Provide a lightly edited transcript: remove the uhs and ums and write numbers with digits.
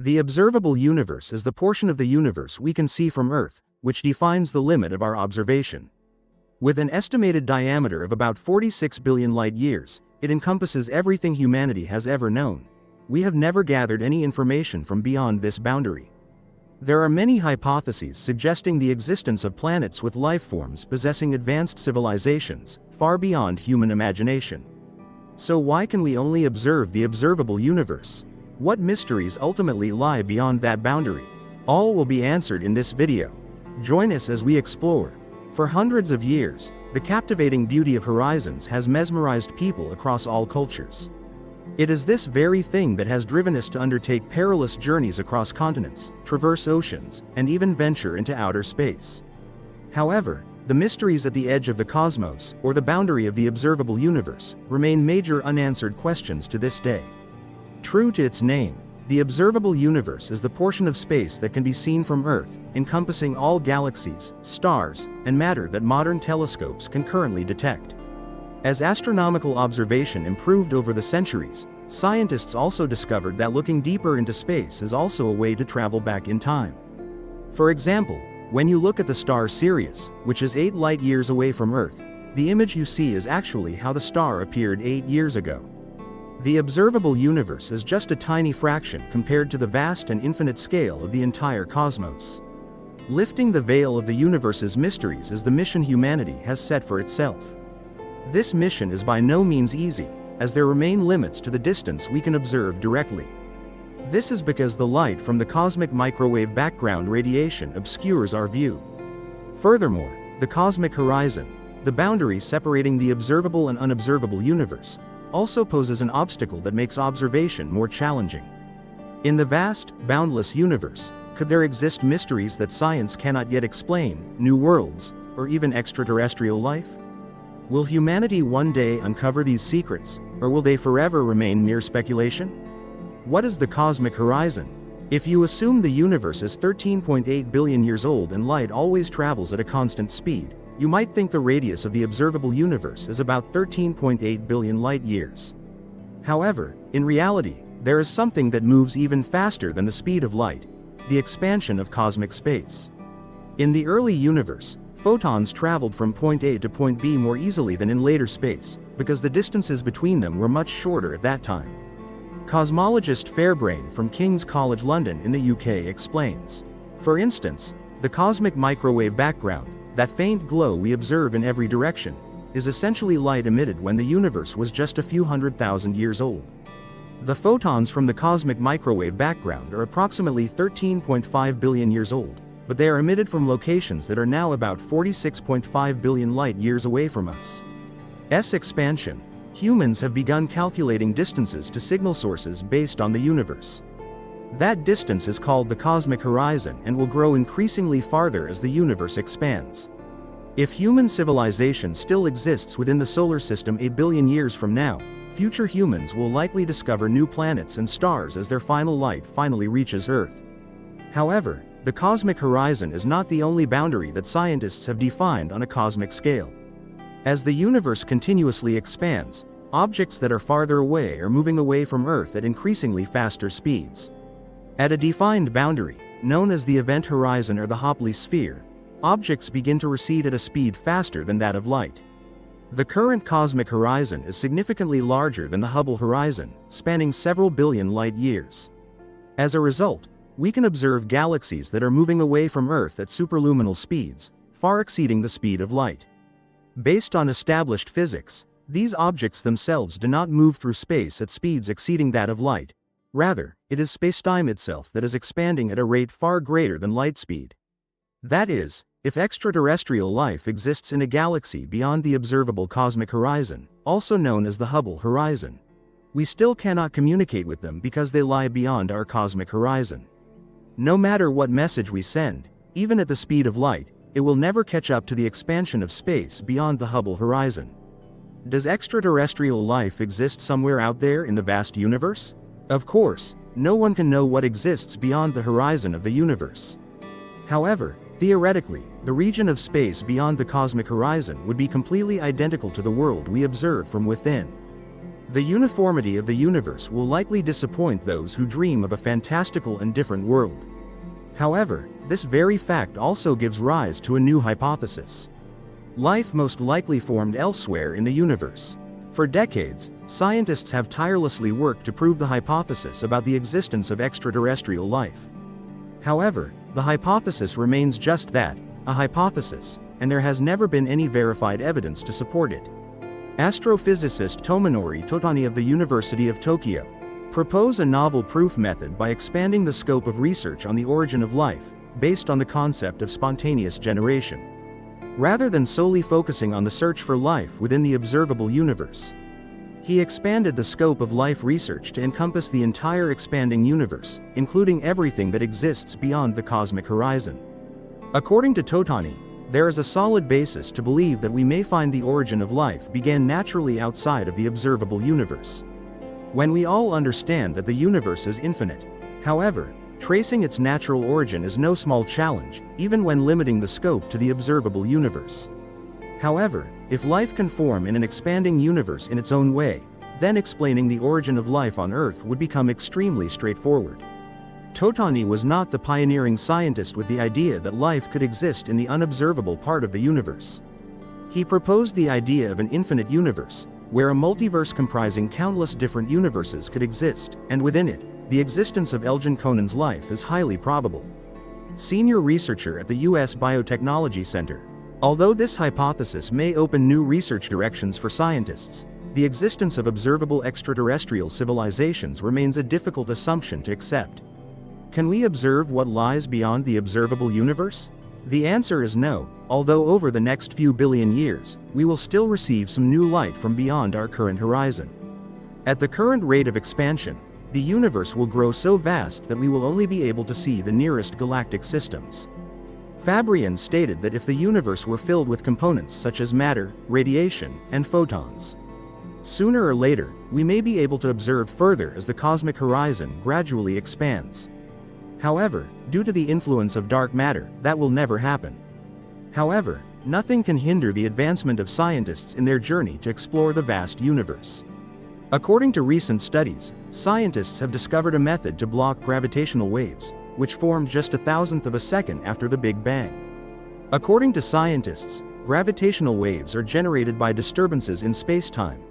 The observable universe is the portion of the universe we can see from Earth, which defines the limit of our observation. With an estimated diameter of about 46 billion light-years, it encompasses everything humanity has ever known. We have never gathered any information from beyond this boundary. There are many hypotheses suggesting the existence of planets with life forms possessing advanced civilizations, far beyond human imagination. So why can we only observe the observable universe? What mysteries ultimately lie beyond that boundary? All will be answered in this video. Join us as we explore. For hundreds of years, the captivating beauty of horizons has mesmerized people across all cultures. It is this very thing that has driven us to undertake perilous journeys across continents, traverse oceans, and even venture into outer space. However, the mysteries at the edge of the cosmos, or the boundary of the observable universe, remain major unanswered questions to this day. True to its name, the observable universe is the portion of space that can be seen from Earth, encompassing all galaxies, stars, and matter that modern telescopes can currently detect. As astronomical observation improved over the centuries, scientists also discovered that looking deeper into space is also a way to travel back in time. For example, when you look at the star Sirius, which is 8 light-years away from Earth, the image you see is actually how the star appeared 8 years ago. The observable universe is just a tiny fraction compared to the vast and infinite scale of the entire cosmos. Lifting the veil of the universe's mysteries is the mission humanity has set for itself. This mission is by no means easy, as there remain limits to the distance we can observe directly. This is because the light from the cosmic microwave background radiation obscures our view. Furthermore, the cosmic horizon, the boundary separating the observable and unobservable universe, also poses an obstacle that makes observation more challenging. In the vast, boundless universe, could there exist mysteries that science cannot yet explain, new worlds, or even extraterrestrial life? Will humanity one day uncover these secrets, or will they forever remain mere speculation? What is the cosmic horizon? If you assume the universe is 13.8 billion years old and light always travels at a constant speed, you might think the radius of the observable universe is about 13.8 billion light-years. However, in reality, there is something that moves even faster than the speed of light: the expansion of cosmic space. In the early universe, photons traveled from point A to point B more easily than in later space, because the distances between them were much shorter at that time. Cosmologist Fairbrain from King's College London in the UK explains. For instance, the cosmic microwave background, that faint glow we observe in every direction, is essentially light emitted when the universe was just a few 100,000 years old. The photons from the cosmic microwave background are approximately 13.5 billion years old, but they are emitted from locations that are now about 46.5 billion light-years away from us. Expansion. Humans have begun calculating distances to signal sources based on the universe. That distance is called the cosmic horizon and will grow increasingly farther as the universe expands. If human civilization still exists within the solar system a billion years from now, future humans will likely discover new planets and stars as their final light finally reaches Earth. However, the cosmic horizon is not the only boundary that scientists have defined on a cosmic scale. As the universe continuously expands, objects that are farther away are moving away from Earth at increasingly faster speeds. At a defined boundary, known as the event horizon or the Hoplee sphere, objects begin to recede at a speed faster than that of light. The current cosmic horizon is significantly larger than the Hubble horizon, spanning several billion light-years. As a result, we can observe galaxies that are moving away from Earth at superluminal speeds, far exceeding the speed of light. Based on established physics, these objects themselves do not move through space at speeds exceeding that of light. Rather, it is spacetime itself that is expanding at a rate far greater than light speed. That is, if extraterrestrial life exists in a galaxy beyond the observable cosmic horizon, also known as the Hubble horizon, we still cannot communicate with them because they lie beyond our cosmic horizon. No matter what message we send, even at the speed of light, it will never catch up to the expansion of space beyond the Hubble horizon. Does extraterrestrial life exist somewhere out there in the vast universe? Of course, no one can know what exists beyond the horizon of the universe. However, theoretically, the region of space beyond the cosmic horizon would be completely identical to the world we observe from within. The uniformity of the universe will likely disappoint those who dream of a fantastical and different world. However, this very fact also gives rise to a new hypothesis. Life most likely formed elsewhere in the universe. For decades, scientists have tirelessly worked to prove the hypothesis about the existence of extraterrestrial life. However, the hypothesis remains just that, a hypothesis, and there has never been any verified evidence to support it. Astrophysicist Tomonori Totani of the University of Tokyo proposed a novel proof method by expanding the scope of research on the origin of life, based on the concept of spontaneous generation. Rather than solely focusing on the search for life within the observable universe, he expanded the scope of life research to encompass the entire expanding universe, including everything that exists beyond the cosmic horizon. According to Totani, there is a solid basis to believe that we may find the origin of life began naturally outside of the observable universe. When we all understand that the universe is infinite, however, tracing its natural origin is no small challenge, even when limiting the scope to the observable universe. However, if life can form in an expanding universe in its own way, then explaining the origin of life on Earth would become extremely straightforward. Totani was not the pioneering scientist with the idea that life could exist in the unobservable part of the universe. He proposed the idea of an infinite universe, where a multiverse comprising countless different universes could exist, and within it, the existence of Elgin Conan's life is highly probable. Senior researcher at the U.S. Biotechnology Center. Although this hypothesis may open new research directions for scientists, the existence of observable extraterrestrial civilizations remains a difficult assumption to accept. Can we observe what lies beyond the observable universe? The answer is no, although over the next few billion years, we will still receive some new light from beyond our current horizon. At the current rate of expansion, the universe will grow so vast that we will only be able to see the nearest galactic systems. Fabrian stated that if the universe were filled with components such as matter, radiation, and photons, sooner or later, we may be able to observe further as the cosmic horizon gradually expands. However, due to the influence of dark matter, that will never happen. However, nothing can hinder the advancement of scientists in their journey to explore the vast universe. According to recent studies, scientists have discovered a method to block gravitational waves, which formed just a thousandth of a second after the Big Bang. According to scientists, gravitational waves are generated by disturbances in space-time,